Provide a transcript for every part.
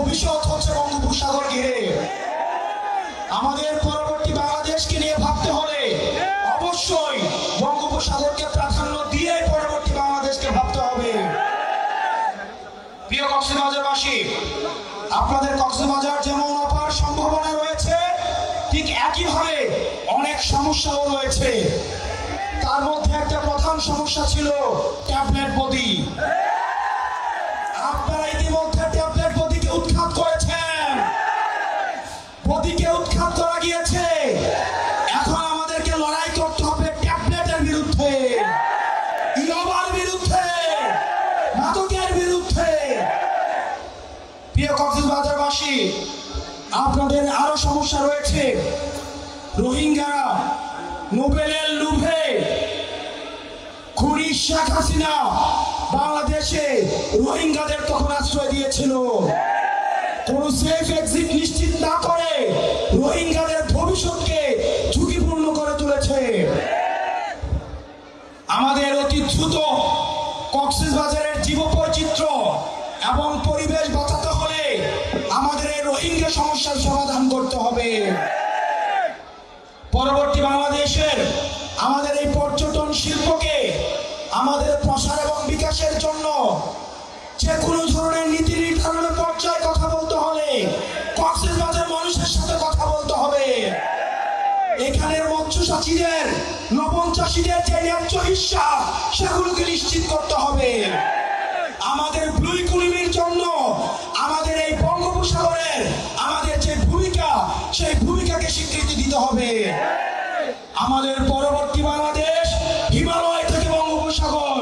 ভবিষ্যৎ হচ্ছে বঙ্গোপসাগর ঘিরে। আমাদের পরবর্তী বাংলাদেশকে নিয়ে ভাবতে হলে অবশ্যই বঙ্গোপসাগরকে প্রাধান্য দিয়ে পরবর্তী বাংলাদেশকে ভাবতে হবে। প্রিয় কক্সবাজারবাসী, আপনাদের কক্সবাজার যেমন অপার সম্ভাবনা রয়েছে, ঠিক একইভাবে অনেক সমস্যাও রয়েছে। তার মধ্যে একটা প্রধান সমস্যা ছিল ট্যাবলেট বডি। আপনারা ইতিমধ্যে ট্যাবলেট বডিকে উৎখাত করেছেন, বডিকে উৎখাত করা গিয়েছে। এখন আমাদেরকে লড়াই করতে হবে ট্যাবলেটের বিরুদ্ধে, ইয়াবার বিরুদ্ধে, মাদকের বিরুদ্ধে। প্রিয় কক্সবাজারবাসী, আপনাদের আরো সমস্যা রয়েছে। রোহিঙ্গারা নোবেলের লোভে খুনি শেখ হাসিনা বাংলাদেশে রোহিঙ্গাদের তখন আশ্রয় দিয়েছিল। কোন সেফ এক্সিট নিশ্চিত না করে রোহিঙ্গাদের ভবিষ্যৎকে ঝুঁকিপূর্ণ করে তুলেছে। আমাদের অতি দ্রুত কক্সবাজারের জীববৈচিত্র্য এবং পরিবেশ বাঁচাতে হলে আমাদের এই রোহিঙ্গা সমস্যার সমাধান করতে হবে। পরবর্তী বাংলাদেশের আমাদের এই পর্যটন শিল্পকে আমাদের প্রসার এবং বিকাশের জন্য যে কোনো ধরনের নীতি নির্ধারণের পর্যায়ে কথা বলতে হলে কক্সবাজার মানুষের সাথে কথা বলতে হবে। এখানের মৎস্য চাষীদের, লবণ চাষীদের যে ন্যায্য হিস্সা সেগুলোকে নিশ্চিত করতে হবে। আমাদের ব্লু ইকোনমির জন্য আমাদের এই বঙ্গোপসাগরের আমাদের যে ভূমিকা, সেই ভূমিকাকে স্বীকৃতি দিতে হবে। আমাদের পরবর্তী বাংলাদেশ হিমালয় থেকে বঙ্গোপসাগর,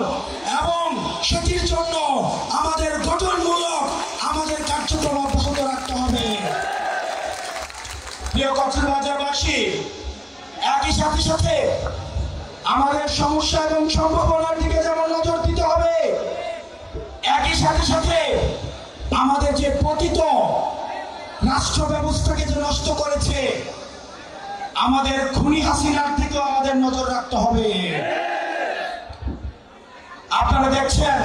এবং সেটির জন্য আমাদের গঠনমূলক আমাদের কার্যক্রম অব্যাহত রাখতে হবে। প্রিয় কক্সবাজারবাসী, একই সাথে সাথে আমাদের সমস্যা এবং সম্ভাবনার দিকে যেমন নজর দিতে হবে, একই সাথে সাথে আমাদের যে পতিত রাষ্ট্র ব্যবস্থাকে যে নষ্ট করেছে আমাদের খুনি হাসিনার থেকেও আমাদের নজর রাখতে হবে। আপনারা দেখছেন,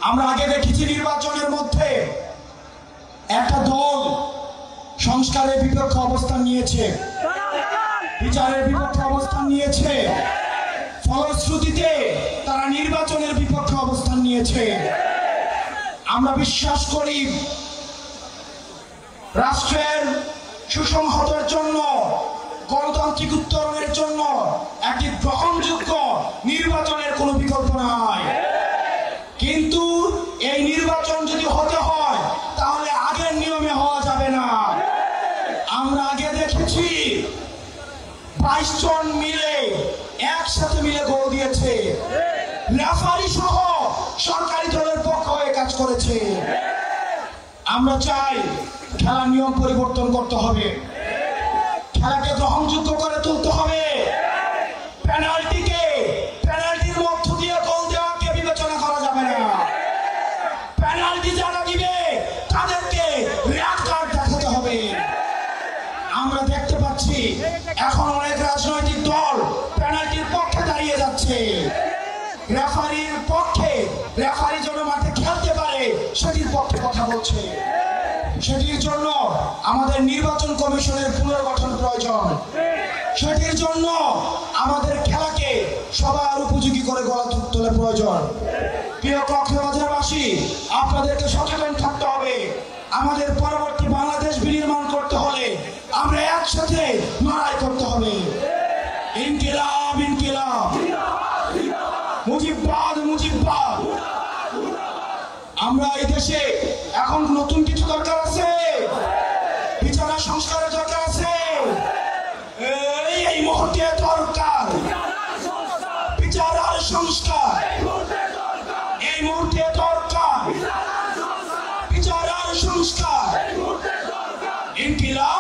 আমরা আগে দেখেছি নির্বাচনের মধ্যে একটা দল সংস্কারের বিপক্ষে অবস্থান নিয়েছে, বিচারের বিপক্ষে অবস্থান নিয়েছে, ফলশ্রুতিতে তারা নির্বাচনের বিপক্ষে অবস্থান নিয়েছে। আমরা বিশ্বাস করি রাষ্ট্রের সুসংহতের জন্য, গণতান্ত্রিক উত্তরণের জন্য একটি গ্রহণযোগ্য নির্বাচনের কোনো বিকল্প নাই। কিন্তু এই নির্বাচন যদি হতে হয় তাহলে আগের নিয়মে হওয়া যাবে না। আমরা আগে দেখেছি 22 জন মিলে একসাথে মিলে গোল দিয়েছে, রেফারি সহ সরকারি দলের পক্ষ হয়ে কাজ করেছে। আমরা চাই খেলার নিয়ম পরিবর্তন করতে হবে, খেলাকে গ্রহণযোগ্য করে তুলতে হবে। পেনাল্টির মধ্য দিয়ে গোল দেওয়াকে বিবেচনা করা যাবে না। পেনাল্টি যারা দিবে তাদেরকে রেড কার্ড দেখাতে হবে। আমরা দেখতে পাচ্ছি এখন অনেক রাজনৈতিক দল পেনাল্টির পক্ষে দাঁড়িয়ে যাচ্ছে, রেফারির পক্ষে, রেফারি যেন মাঠে খেলতে পারে সেটির পক্ষে কথা বলছে। সেটির জন্য আমাদের নির্বাচন কমিশনের পুনর্গঠন প্রয়োজন। সেটির জন্য আমাদের খেলাকে সবার উপযোগী করে গড়ে তোলা প্রয়োজন। প্রিয় কক্সবাজারবাসী, আপনাদেরকে সচেতন থাকতে হবে। আমাদের পরবর্তী বাংলাদেশ বিনির্মাণ করতে হলে আমরা একসাথে লড়াই করতে হবে। ইনকিলাব ইনকিলাব, মুজিববাদ মুজিববাদ। আমরা এই দেশে এখন নতুন কিছু দরকার আছে, বিচার সংস্কারের দরকার আছে। এই মুহূর্তে দরকার বিচার আর সংস্কার, এই মুহূর্তে দরকার বিচার আর সংস্কার। ইনকিলাব